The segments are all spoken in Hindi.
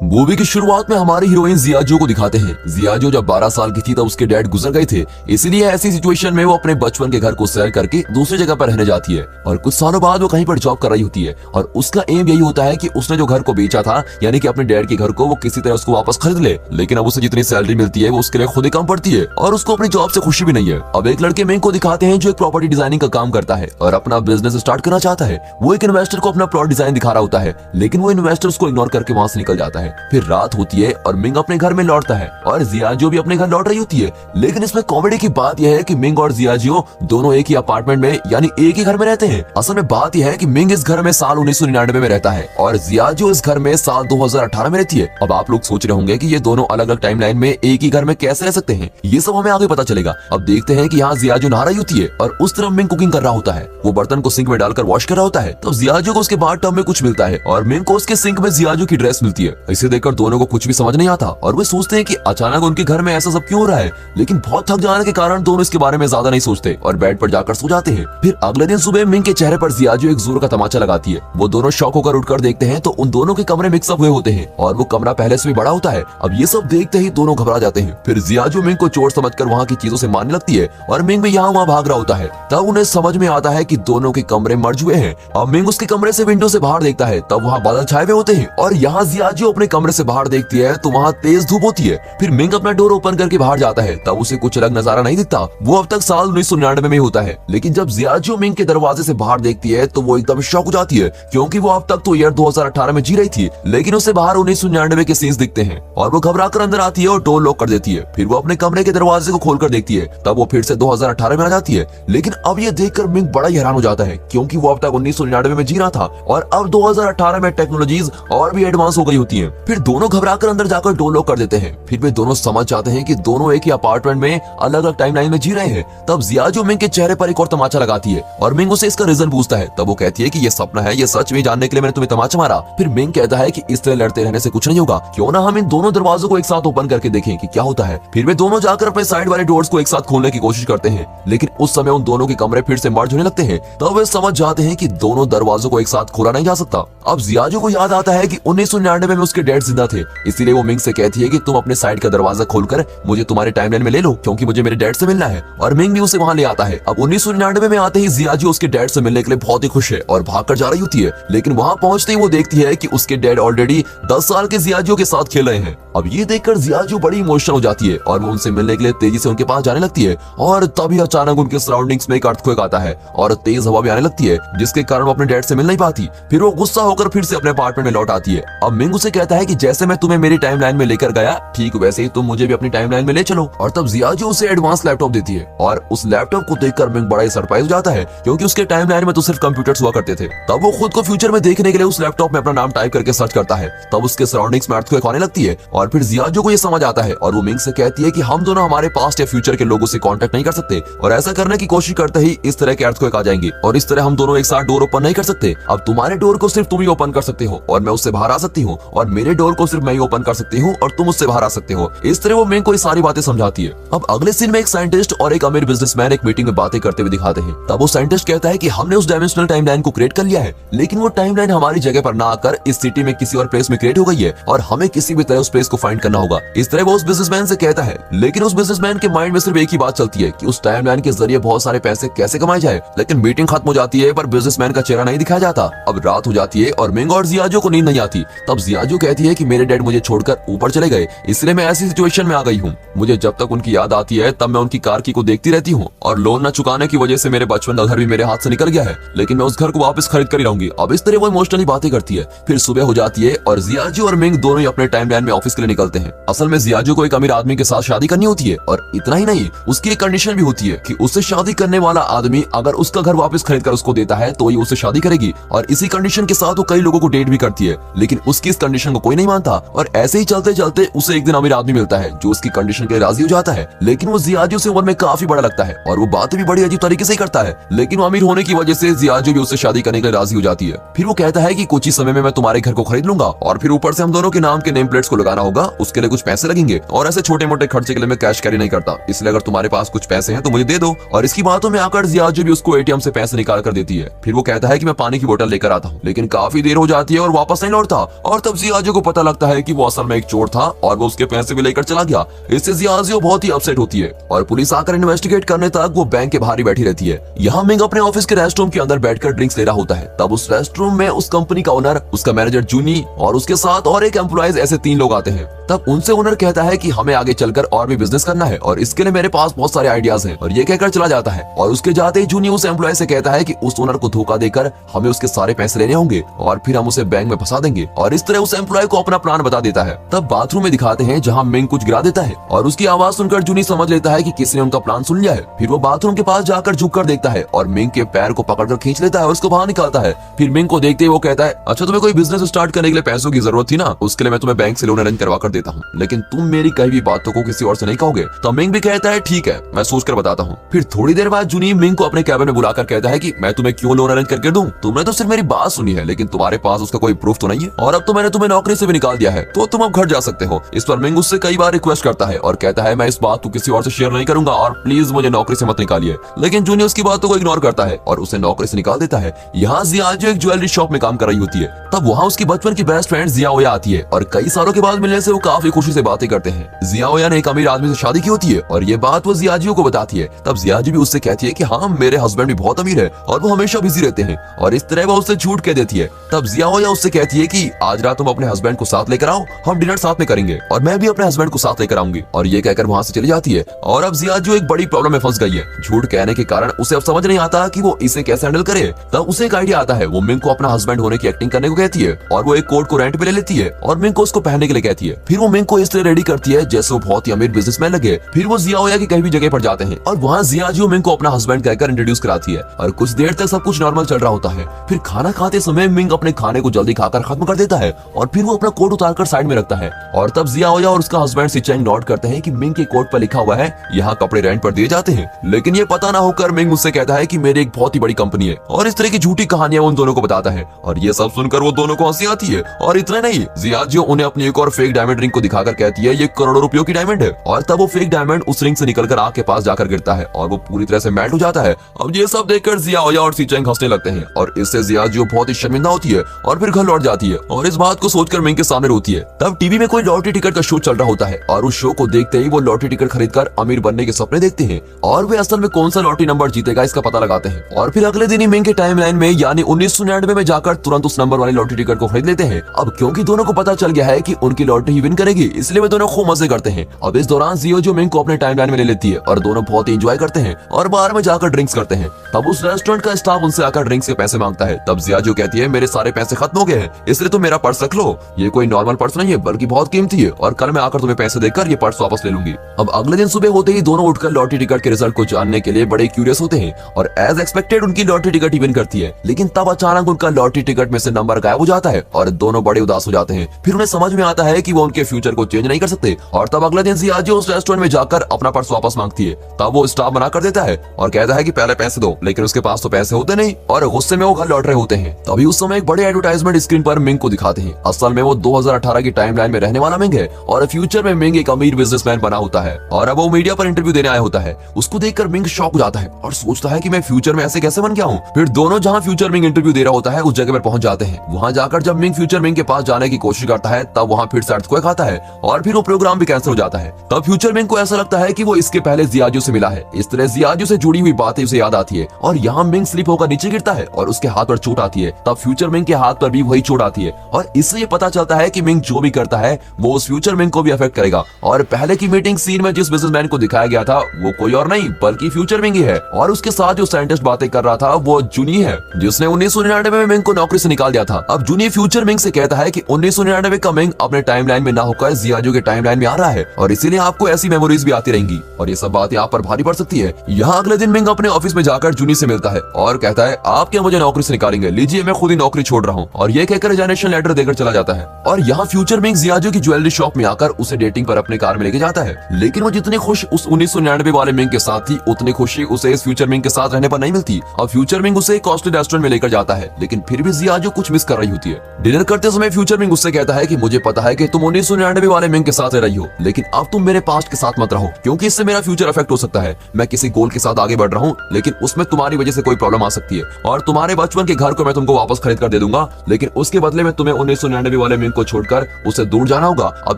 मूवी की शुरुआत में हमारी हीरोइन जियाजो को दिखाते हैं। जियाजो जब 12 साल की थी तब उसके डैड गुजर गए थे, इसलिए ऐसी सिचुएशन में वो अपने बचपन के घर को सेल करके दूसरी जगह पर रहने जाती है और कुछ सालों बाद वो कहीं पर जॉब कर रही होती है और उसका एम यही होता है कि उसने जो घर को बेचा था यानी कि अपने डैड के घर को वो किसी तरह उसको वापस खरीद ले। लेकिन अब उसे जितनी सैलरी मिलती है वो उसके लिए खुद ही कम पड़ती है और उसको अपनी जॉब से खुशी भी नहीं है। अब एक लड़के मिंग को दिखाते हैं जो एक प्रॉपर्टी डिजाइनिंग का काम करता है और अपना बिजनेस स्टार्ट करना चाहता है। वो एक इन्वेस्टर को अपना प्लॉट डिजाइन दिखा रहा होता है, लेकिन वो इन्वेस्टर उसको इग्नोर करके वहां से निकल जाता है। फिर रात होती है और मिंग अपने घर में लौटता है और जियाजो भी अपने घर लौट रही होती है। लेकिन इसमें कॉमेडी की बात यह है कि मिंग और जियाजो दोनों एक ही अपार्टमेंट में यानी एक ही घर में रहते हैं। असल में बात यह है कि मिंग इस घर में साल 1999 में रहता है और जियाजो इस घर में साल 2018 में रहती है। अब आप लोग सोच रहे होंगे कि ये दोनों अलग अलग टाइमलाइन में एक ही घर में कैसे रह सकते हैं, ये सब हमें आगे पता चलेगा। अब देखते हैं कि यहाँ जियाजो नहा रही होती है और उस तरफ मिंग कुकिंग कर रहा होता है। वो बर्तन को सिंक में डालकर वॉश कर रहा होता है, तो जियाजो को उसके बाथ टब में कुछ मिलता है और मिंग को उसके सिंक में जियाजो की ड्रेस मिलती है। इसे देखकर दोनों को कुछ भी समझ नहीं आता और वे सोचते हैं कि अचानक उनके घर में ऐसा सब क्यों हो रहा है। लेकिन बहुत थक जाने के कारण दोनों इसके बारे में ज्यादा नहीं सोचते और बेड पर जाकर सो जाते हैं। फिर अगले दिन सुबह मिंग के चेहरे पर जियाजो एक जोर का तमाचा लगाती है। वो दोनों शॉक होकर उठकर देखते हैं तो उन दोनों के कमरे मिक्सअप हुए होते हैं और वो कमरा पहले से भी बड़ा होता है। अब ये सब देखते ही दोनों घबरा जाते हैं। फिर जियाजो मिंग को चोर समझकर वहाँ की चीजों से मारने लगती है और मिंग भी यहाँ वहाँ भाग रहा होता है। तब उन्हें समझ में आता है कि दोनों के कमरे मर्ज हुए हैं। अब मिंग उसके कमरे से विंडो से बाहर देखता है, तब वहाँ बादल छाए हुए होते हैं और यहाँ जियाजो अपने कमरे से बाहर देखती है तो वहाँ तेज धूप होती है। फिर मिंग अपना डोर ओपन करके बाहर जाता है, तब उसे कुछ अलग नजारा नहीं दिखता। वो अब तक साल 1999 में होता है। लेकिन जब जियाजो मिंग के दरवाजे से बाहर देखती है तो वो एकदम शॉक हो जाती है, क्योंकि वो अब तक तो ईयर 2018 में जी रही थी, लेकिन उसे बाहर 1999 के सीन्स दिखते हैं और वो घबरा कर अंदर आती है और डोर लॉक कर देती है। फिर वो अपने कमरे के दरवाजे को खोल कर देखती है, तब वो फिर से 2018 में आ जाती है। लेकिन अब ये देखकर मिंग बड़ा ही हैरान हो जाता है, क्योंकि वो अब तक 1999 में जी रहा था और अब 2018 में टेक्नोलॉजीज और भी एडवांस हो गई होती है। फिर दोनों घबरा कर अंदर जाकर डोर लॉक कर देते हैं। फिर वे दोनों समझ जाते हैं कि दोनों एक ही अपार्टमेंट में अलग अलग टाइमलाइन में जी रहे हैं। तब जियाजो मिंग के चेहरे पर एक और तमाचा लगाती है और मिंग उसे इसका रीजन पूछता है। तब वो कहती है कि ये सपना है, ये सच में जानने के लिए मैंने तुम्हें तमाचा मारा। फिर मिंग कहता है कि इस तरह लड़ते रहने से कुछ नहीं होगा, क्यों ना हम इन दोनों दरवाजों को एक साथ ओपन करके देखें कि क्या होता है। फिर वे दोनों जाकर अपने साइड वाले डोर्स को एक साथ खोलने की कोशिश करते हैं, लेकिन उस समय उन दोनों के कमरे फिर से मर्ज होने लगते हैं। तब वे समझ जाते हैं कि दोनों दरवाजों को एक साथ खोला नहीं जा सकता। अब जियाजो को याद आता है कि 1999 में उसके डैड जिंदा थे, इसीलिए वो मिंग से कहती है कि तुम अपने साइड का दरवाजा खोलकर मुझे तुम्हारे टाइमलाइन में ले लो, क्योंकि मुझे मेरे डैड से मिलना है। और मिंग भी उसे वहां ले आता है। अब 1999 में आते ही जियाजो उसके डैड से मिलने के लिए बहुत ही खुश है और भागकर जा रही होती है, लेकिन वहां पहुंचते ही वो देखती है कि उसके डैड ऑलरेडी 10 साल के जियाजो के साथ खेल रहे हैं। अब ये देखकर जियाजो बड़ी इमोशनल हो जाती है और वो उनसे मिलने के लिए तेजी से उनके पास जाने लगती है और तभी अचानक उनके सराउंडिंग्स में एक अर्थक्वेक आता है और तेज हवा भी आने लगती है, जिसके कारण वो अपने डैड से मिल नहीं पाती। फिर वो गुस्सा होकर फिर से अपने अपार्टमेंट में लौट आती है। अब मिंग उसे कहता है कि जैसे मैं तुम्हें मेरी टाइमलाइन में लेकर गया, ठीक वैसे ही तुम मुझे भी अपनी टाइमलाइन में ले चलो। और तब जियाजो उसे एडवांस लैपटॉप देती है और उस लैपटॉप को देखकर मिंग बड़ा ही सरप्राइज हो जाता है, क्योंकि उसके टाइमलाइन में तो सिर्फ कंप्यूटर्स हुआ करते थे। तब वो खुद को फ्यूचर में देखने के लिए उस लैपटॉप में अपना नाम टाइप करके सर्च करता है। तब उसके सराउंडिंग्स में अर्थक्वेक आने लगती है और फिर जियाजो को ये समझ आता है और वो मिंग से कहती है कि हम दोनों हमारे पास्ट या फ्यूचर के लोगों से कांटेक्ट नहीं कर सकते और ऐसा करने की कोशिश करते ही इस तरह के अर्थक्वेक आ जाएंगे और इस तरह हम दोनों एक साथ डोर ओपन नहीं कर सकते। अब तुम्हारे डोर को सिर्फ तुम ही ओपन कर सकते हो और मैं उससे बाहर आ सकती हूँ, और मेरे डोर को सिर्फ मैं ही ओपन कर सकती हूँ और तुम उससे बाहर आ सकते हो। इस तरह वो मिंग को ये सारी बातें समझाती है। अब अगले सीन में एक साइंटिस्ट और एक अमीर बिजनेसमैन एक मीटिंग में बातें करते हुए दिखाते हैं। तब वो साइंटिस्ट कहता है कि हमने उस डायमेंशनल टाइमलाइन को क्रिएट कर लिया है, लेकिन वो टाइमलाइन हमारी जगह पर ना आकर इस सिटी में किसी और प्लेस में क्रिएट हो गई है और हमें किसी भी तरह उस प्लेस को फाइंड करना होगा। इस तरह वो उस बिजनेसमैन से कहता है, लेकिन उस बिजनेसमैन के माइंड में सिर्फ एक ही बात चलती है कि उस टाइमलाइन के जरिए बहुत सारे पैसे कैसे कमाए जाए। लेकिन मीटिंग खत्म हो जाती है पर बिजनेसमैन का चेहरा नहीं दिखाया जाता। अब रात हो जाती है और मिंग और जियाजो को नींद नहीं आती। तब जियाजो कहती है कि मेरे डैड मुझे छोड़कर ऊपर चले गए, इसलिए मैं ऐसी सिचुएशन में आ गई हूँ। मुझे जब तक उनकी याद आती है तब मैं उनकी कार की को देखती रहती हूँ और लोन न चुकाने की वजह से मेरे बचपन का घर भी मेरे हाथ से निकल गया है, लेकिन मैं उस घर को वापस खरीद कर ही रहूंगी। अब इस तरह वो इमोशनली बातें करती है। फिर सुबह हो जाती है और जियाजो और मिंग दोनों ही अपने टाइमलाइन में ऑफिस के लिए निकलते हैं। असल में जियाजो को एक अमीर आदमी के साथ शादी करनी होती है और इतना ही नहीं, उसकी एक कंडीशन भी होती है कि उससे शादी करने वाला आदमी अगर उसका घर वापस खरीद कर उसको देता है तो ही उससे शादी करेगी। और इसी कंडीशन के साथ वो कई लोगों को डेट भी करती है, लेकिन उसकी इस कंडीशन को कोई नहीं मानता। और ऐसे ही चलते चलते उसे एक दिन अमीर आदमी मिलता है जो उसकी कंडीशन के लिए राजी हो जाता है, लेकिन वो जियाजो से उम्र में काफी बड़ा लगता है और वो बातें भी बड़ी अजीब तरीके से करता है। लेकिन वो अमीर होने की वजह से जियाजो भी उससे शादी करने के लिए राजी हो जाती है। फिर वो कहता है कि कुछ ही समय में मैं तुम्हारे घर को खरीद लूंगा और फिर ऊपर से हम दोनों के नाम के नेम प्लेट्स को लगाना होगा, उसके लिए कुछ पैसे लगेंगे और ऐसे छोटे मोटे खर्चे के लिए मैं कैश कैरी नहीं करता, इसलिए अगर तुम्हारे पास कुछ पैसे हैं तो मुझे दे दो। और इसकी बातों में आकर जियाजो भी उसको एटीएम से पैसे निकाल कर देती है। फिर वो कहता है कि मैं पानी की बोतल लेकर आता हूँ, लेकिन काफी देर हो जाती है और वापस नहीं लौटता। और तब जियाजो को पता लगता है कि वो असल में एक चोर था और वो उसके पैसे भी लेकर चला गया। इससे जियाजो बहुत ही अपसेट होती है और पुलिस आकर इन्वेस्टिगेट करने तक वो बैंक के बाहर ही बैठी रहती है। यहाँ मिंग अपने ऑफिस के रेस्ट रूम के अंदर बैठकर ड्रिंक्स ले रहा होता है। तब उस रेस्ट रूम में उस कंपनी का ओनर, उसका मैनेजर जूनी और उसके साथ और एक एम्प्लॉइज, ऐसे 3 लोग आते हैं। तब उनसे ओनर कहता है कि हमें आगे चलकर और भी बिजनेस करना है और इसके लिए मेरे पास बहुत सारे आइडियाज हैं, और ये कहकर चला जाता है। और उसके जाते ही जूनी उस एम्प्लॉय से कहता है कि उस ओनर को धोखा देकर हमें उसके सारे पैसे लेने होंगे और फिर हम उसे बैंक में फंसा देंगे, और इस तरह उस एम्प्लॉय को अपना प्लान बता देता है। तब बाथरूम में दिखाते हैं जहाँ मिंग कुछ गिरा देता है और उसकी आवाज सुनकर जूनी समझ लेता है कि किसी ने उनका प्लान सुन लिया है। फिर वो बाथरूम के पास जाकर झुककर देखता है और मिंग के पैर को पकड़कर खींच लेता है और उसको बाहर निकालता है। फिर मिंग को देखते ही वो कहता है, अच्छा तुम्हें कोई बिजनेस स्टार्ट करने के लिए पैसों की जरूरत थी ना, उसके लिए मैं तुम्हें बैंक से लोन अरेंज करवा कर देता हूँ, लेकिन तुम मेरी कई भी बातों को किसी और से नहीं कहोगे। तो मिंग भी कहता है ठीक है, मैं सोच कर बताता हूँ। फिर थोड़ी देर बाद जूनी मिंग को अपने कैबिन में बुलाकर कहता है कि मैं तुम्हें क्यों लोन अरेंज करके दूं? तुमने तो सिर्फ मेरी बात सुनी है, लेकिन तुम्हारे पास उसका कोई प्रूफ तो नहीं है, और अब तो मैंने तुम्हें नौकरी से भी निकाल दिया है, तो तुम अब घर जा सकते हो। इस पर मिंग उससे कई बार रिक्वेस्ट करता है और कहता है मैं इस बात को किसी और से शेयर नहीं करूंगा और प्लीज मुझे नौकरी से मत निकालिए, लेकिन जूनी उसकी बातों को इग्नोर करता है और उसे नौकरी से निकाल देता है। यहाँ जियाजो एक ज्वेलरी शॉप में काम कर रही होती है। तब वहाँ उसकी बचपन की बेस्ट फ्रेंड जियाओया आती है और कई सालों के बाद मिलने से वो काफी खुशी से बातें करते हैं। जियाओया ने एक अमीर आदमी से शादी की होती है और ये बात वो जियाजो को बताती है। तब जियाजो भी उससे कहती है कि हाँ मेरे हस्बैंड भी बहुत अमीर है और वो हमेशा बिजी रहते हैं, और इस तरह वो उससे झूठ कह देती है। तब जियाओया उससे कहती है कि आज रात तुम अपने हस्बैंड को साथ लेकर आओ, हम डिनर साथ में करेंगे और मैं भी अपने हस्बैंड को साथ लेकर आऊंगी, और ये कहकर वहाँ से चली जाती है। और अब जियाजो एक बड़ी प्रॉब्लम में फंस गई है। झूठ कहने के कारण उसे अब समझ नहीं आता कि वो इसे कैसे हैंडल करे। तब उसे एक आइडिया आता है। वो मिंग को अपना हस्बैंड होने की एक्टिंग करने को कहती है और वो एक कोट को रेंट पे ले लेती है और मिंग को उसको पहनने के लिए कहती है। फिर वो मिंग को इस तरह रेडी करती है जैसे वो बहुत ही अमीर बिजनेसमैन लगे। फिर वो जियाओया की कहीं भी जगह पर जाते हैं और वहाँ जियाजो मिंग को अपना हस्बैंड कहकर इंट्रोड्यूस कराती है और कुछ देर तक सब कुछ नॉर्मल चल रहा होता है। फिर खाना खाते समय मिंग अपने खाने को जल्दी खाकर खत्म कर देता है और फिर वो अपना कोट उतारकर साइड में रखता है, और तब जियाओया और उसका हस्बैंड सिचेंग नोट करते हैं कि मिंग के कोट पर लिखा हुआ है यहाँ कपड़े रेंट पर दिए जाते हैं। लेकिन ये पता ना होकर मिंग उससे कहता है कि मेरी एक बहुत ही बड़ी कंपनी है, और इस तरह की झूठी कहानियां उन दोनों को बताता है। और ये सब सुनकर वो दोनों को हंसी आती है। और इतना नहीं, जियाजो उन्हें अपनी एक और फेक डायमंड रिंग को दिखाकर कहती है ये करोड़ों रुपयों की डायमंड है, और तब वो फेक डायमंड उस रिंग से निकलकर आग के पास जाकर गिरता है और वो पूरी तरह से मेल्ट हो जाता है। अब ये सब देखकर जियाओया और सिचेंग हंसने लगते हैं और इससे जियाजो बहुत ही शर्मिंदा होती है और फिर घर लौट जाती है और इस बात को सोचकर मिंग के सामने रोती है। तब टीवी में कोई लॉटरी टिकट का शो चल रहा होता है और उस शो को देखते ही वो लॉटरी टिकट खरीदकर अमीर बनने के सपने देखते हैं और वे असल में कौन सा लॉटरी नंबर जीतेगा इसका पता लगाते हैं। और फिर अगले दिन ही मिंग के टाइमलाइन में यानी 1999 में जाकर तुरंत उस नंबर वाली लॉटरी टिकट को खरीद लेते हैं। अब क्योंकि दोनों को पता चल गया है कि उनकी लॉटरी ही विन करेगी, इसलिए वे दोनों खूब मजे करते हैं। अब इस दौरान जियाजो मिंग को अपने टाइमलाइन में ले लेती है और दोनों बहुत ही एंजॉय करते हैं और बाहर में जाकर ड्रिंक्स करते हैं। तब उस रेस्टोरेंट का स्टाफ उनसे आकर ड्रिंक्स के पैसे मांगता है। तब जियाजो कहती है मेरे सारे पैसे खत्म हो गए हैं, इसलिए तुम मेरा पर्स रख लो, ये कोई नॉर्मल पर्स नहीं है बल्कि बहुत कीमती है, और कल मैं आकर तुम्हें पैसे देकर ये पर्स वापस ले लूंगी। अब अगले दिन सुबह होते ही दोनों उठकर लॉटरी टिकट के रिजल्ट को जानने के लिए बड़े क्यूरियस होते हैं और एज एक्सपेक्टेड उनकी लॉटरी टिकट ही विन करती है। लेकिन तब अचानक उनका लॉटरी टिकट में से नंबर गायब हो जाता है और दोनों बड़े उदास हो जाते हैं। फिर उन्हें समझ में आता है कि वो उनके फ्यूचर को चेंज नहीं कर सकते, और तब अगले दिन जियाजो उस रेस्टोरेंट में जाकर अपना पर्स वापस मांगती है। तब वो स्टाफ मना कर देता है और कहता है कि पहले पैसे दो, लेकिन उसके पास तो पैसे होते नहीं और गुस्से में वो घर लौट रहे होते हैं। तभी उस समय एक बड़े एडवर्टाइजमेंट स्क्रीन पर मिंग को दिखाते हैं। असल में वो 2018 की टाइमलाइन में रहने वाला मिंग है और फ्यूचर में मिंग एक अमीर बिजनेसमैन बना होता है और अब वो मीडिया पर इंटरव्यू देने आया होता है। उसको देखकर मिंग शॉक हो जाता है और सोचता है कि मैं फ्यूचर में ऐसे कैसे बन गया हूँ। फिर दोनों जहाँ फ्यूचर मिंग इंटरव्यू दे रहा होता है उस जगह पर पहुंच जाते हैं। वहाँ जाकर जब मिंग फ्यूचर मिंग के पास जाने की कोशिश करता है तब वहाँ फिर से अर्थक्वेक आता है और फिर वो प्रोग्राम भी कैंसिल हो जाता है। तब फ्यूचर मिंग को ऐसा लगता है कि वो इसके पहले जियाजो से मिला है। इस तरह जियाजो से जुड़ी हुई बातें उसे याद आती है और यहाँ मिंग स्लिप होकर नीचे गिरता है और उसके हाथ पर चोट आती है। तब फ्यूचर मिंग के हाथ पर भी वही चोट आती है और इससे ये पता चलता है कि मिंग जो भी करता है वो उस फ्यूचर मिंग को भी अफेक्ट करेगा। और पहले की मीटिंग सीन में जिस बिजनेसमैन को दिखाया गया था वो कोई और नहीं बल्कि फ्यूचर मिंग ही है, और उसके साथ जो साइंटिस्ट बातें कर रहा था वो जूनी है जिसने 1999 में मिंग को नौकरी से निकाल दिया था। अब जूनी फ्यूचर मिंग से कहता है कि 1999 का मिंग अपने टाइमलाइन में ना होकर जियाजो के टाइमलाइन में आ रहा है और इसीलिए आपको ऐसी मेमोरीज भी आती रहेंगी और ये सब बातें आप पर भारी पड़ सकती है। यहाँ अगले दिन मिंग अपने ऑफिस में जाकर जूनी से मिलता है और कहता है आप क्या मुझे नौकरी से निकालेंगे, लीजिए मैं खुद ही नौकरी छोड़ रहा हूँ, और ये कहकर रिजाइनेशन लेटर देकर चला जाता है। और यहाँ फ्यूचर मिंग जियाजो की ज्वेलरी शॉप में आकर उसे डेटिंग पर अपने कार में लेके जाता है। लेकिन वो जितनी खुश उस 1999 वाले मिंग के साथ थी उतनी खुशी उसे इस फ्यूचर मिंग के साथ रहने पर नहीं मिलती। अब फ्यूचर मिंग उसे एक कॉस्टली रेस्टोरेंट में लेकर जाता है लेकिन फिर भी जियाजो कुछ मिस कर रही होती है। डिनर करते समय फ्यूचर मिंग उससे कहता है कि मुझे पता है कि तुम 1999 वाले मिंग के साथ रह रही हो, लेकिन अब तुम मेरे पास्ट के साथ मत रहो, क्योंकि इससे मेरा फ्यूचर अफेक्ट हो सकता है। मैं किसी गोल के साथ आगे बढ़ रहा हूँ, लेकिन उसमें तुम्हारी वजह से कोई प्रॉब्लम आ सकती है, और तुम्हारे बचपन के घर को मैं तुमको वापस खरीद कर दे दूंगा, लेकिन उसके बदले में तुम्हें 1999 वाले मिंग को छोड़कर उसे दूर जाना होगा। अब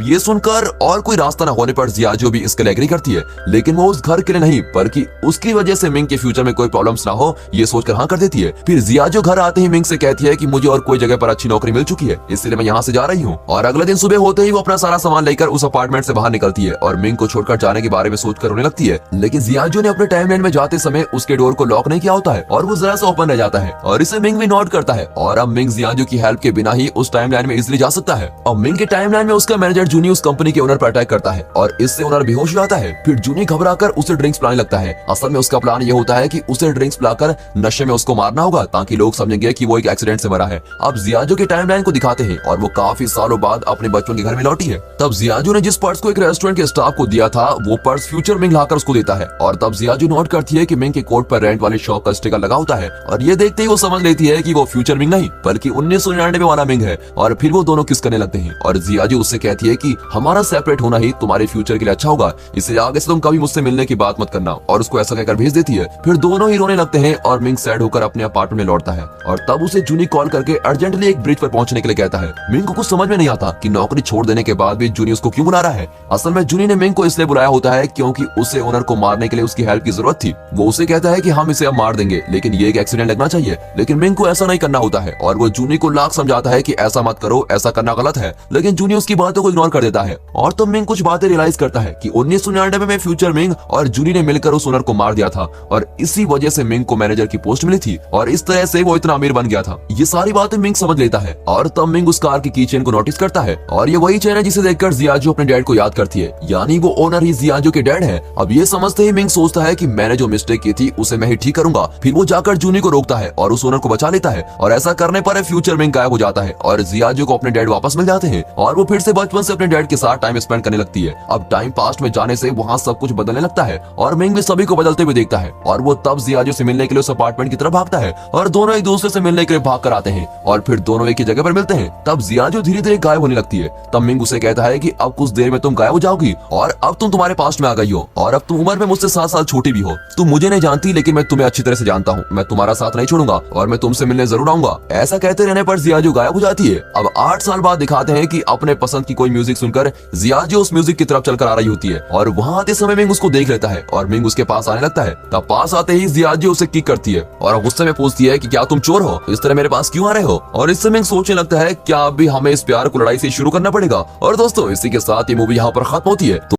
ये सुनकर और कोई रास्ता न होने पर जियाजो भी इसके लिए एग्री करती है, लेकिन वो उस घर के लिए नहीं, बल्कि उसकी वजह से मिंग के फ्यूचर में कोई प्रॉब्लम्स ना हो ये सोचकर हाँ कर देती है। फिर जियाजो घर आते ही मिंग से कहती है कि मुझे और कोई जगह पर अच्छी नौकरी मिल चुकी है, इसलिए मैं यहाँ से जा रही हूँ। और अगले दिन सुबह होते ही वो अपना सारा सामान लेकर उस अपार्टमेंट से बाहर निकलती है और मिंग को छोड़कर जाने के बारे में सोचकर रोने लगती है। लेकिन जियाजो ने अपने टाइमलाइन में जाते समय उसके डोर को लॉक नहीं किया होता है और वो जरा सा ओपन रह जाता है, और इसे मिंग भी नोट करता है, और अब मिंग जियाजो की हेल्प के बिना ही उस टाइमलाइन में इजिली जा सकता है। और मिंग के टाइमलाइन में उसका मैनेजर जूनी उस कंपनी के ओनर पर अटैक करता है और इससे ओनर बेहोश हो जाता है। फिर जूनी घबराकर उसे ड्रिंक्स पिलाने लगता है। असल में उसका प्लान ये होता है कि उसे ड्रिंक्स पिलाकर नशे में उसको मारना होगा, ताकि लोग समझेंगे कि वो एक एक्सीडेंट से मरा है। अब जियाजो के टाइमलाइन को दिखाते हैं और वो काफी सालों बाद अपने बचपन के घर में लौटी है। तब जियाजो ने जिस पर्स को एक रेस्टोरेंट के स्टाफ को दिया था, वो पर्स फ्यूचर मिंग लाकर उसको देता है, और तब जियाजो नोट करती है कि मिंग के कोट पर रेंट वाली शॉप का स्टिकर लगा होता है, और ये देखते ही वो समझ लेती है कि वो फ्यूचर मिंग नहीं बल्कि 1999 वाला मिंग है। और फिर वो दोनों किस करने लगते हैं, और जियाजो उससे कहती है कि हमारा सेपरेट होना ही तुम्हारे फ्यूचर के लिए अच्छा होगा, इसलिए आगे से तुम कभी मुझसे मिलने की बात मत करना, और उसको ऐसा कहकर भेज देती है। फिर दोनों ही रोने लगते हैं और मिंग सैड होकर अपने अपार्टमेंट में लौटता है, और तब उसे जूनी कॉल करके अर्जेंटली एक ब्रिज पर पहुंचने के लिए कहता है। मिंग को कुछ समझ में नहीं आता कि नौकरी छोड़ देने के बाद भी जूनी उसको क्यों बुला रहा है। असल में जूनी ने मिंग को इसलिए बुलाया होता है क्योंकि उसे ओनर को मारने के लिए उसकी हेल्प की जरूरत थी। वो उसे कहता है कि हम इसे अब मार देंगे, लेकिन ये एक एक्सीडेंट लगना चाहिए, लेकिन मिंग को ऐसा नहीं करना होता है, और वो जूनी को लाख समझाता है कि ऐसा मत करो, ऐसा करना गलत है, लेकिन जूनी उसकी बातों को इग्नोर कर देता है। और तब मिंग कुछ बातें रियलाइज करता है कि 1999 में फ्यूचर मिंग और जूनी ने मिलकर उस ओनर को मार दिया था, और इसी वजह से मिंग को मैनेजर की पोस्ट मिली थी, और इस तरह से वो इतना अमीर बन गया था। ये सारी बातें मिंग समझ लेता है, और तब मिंग उस कार की कीचेन को नोटिस करता है, और ये वही चेन है जिसे देखकर जियाजो अपने डैड को याद करती है, यानी वो ओनर ही जियाजो के डैड है। अब ये समझते ही मिंग सोचता है कि मैंने जो मिस्टेक की थी उसे मैं ही ठीक करूंगा। फिर वो जाकर जूनी को रोकता है और उस ओनर को बचा लेता है, और ऐसा करने पर फ्यूचर मिंग गायब हो जाता है और जियाजो को अपने डैड वापस मिल जाते हैं, और वो फिर से बचपन से अपने डैड के साथ टाइम स्पेंड करने लगती है। अब टाइम पास्ट में जाने से वहाँ सब कुछ बदलने लगता है, और मिंग भी सभी को बदलते हुए देखता है, और वो तब जियाजो से मिलने के लिए उस अपार्टमेंट की तरफ भागता है, और दोनों एक दूसरे से मिलने के लिए भाग कर आते हैं, और फिर दोनों एक ही जगह पर मिलते हैं। तब जियाजो धीरे धीरे गायब होने लगती है। तब मिंग उसे कहता है कि अब कुछ देर में तुम गायब हो जाओगी, और अब तुम तुम्हारे पास्ट में आ गई हो, और अब तुम उम्र में मुझसे 7 साल छोटी भी हो। तुम मुझे नहीं जानती, लेकिन मैं तुम्हें अच्छी तरह से जानता हूँ। मैं तुम्हारा साथ नहीं छोड़ूंगा, और मैं तुमसे मिलने जरूर आऊंगा। ऐसा कहते रहने पर जियाजो गायब हो जाती है। अब 8 साल बाद दिखाते हैं कि अपने पसंद की कोई म्यूजिक सुनकर जियाजो उस म्यूजिक की तरफ चलकर आ रही होती है, और वहाँ आते समय मिंग उसको देख लेता है, और मिंग उसके पास आने लगता है। तब पास आते ही जियाजो उसे किक करती है, और गुस्से में पूछती है कि क्या तुम चोर हो, इस तरह मेरे पास क्यों आ रहे हो। और इससे मिंग सोचने लगता है क्या अब भी हमें इस प्यार को लड़ाई से शुरू करना पड़ेगा। और दोस्तों, इसी के साथ ये मूवी यहाँ पर खत्म होती है।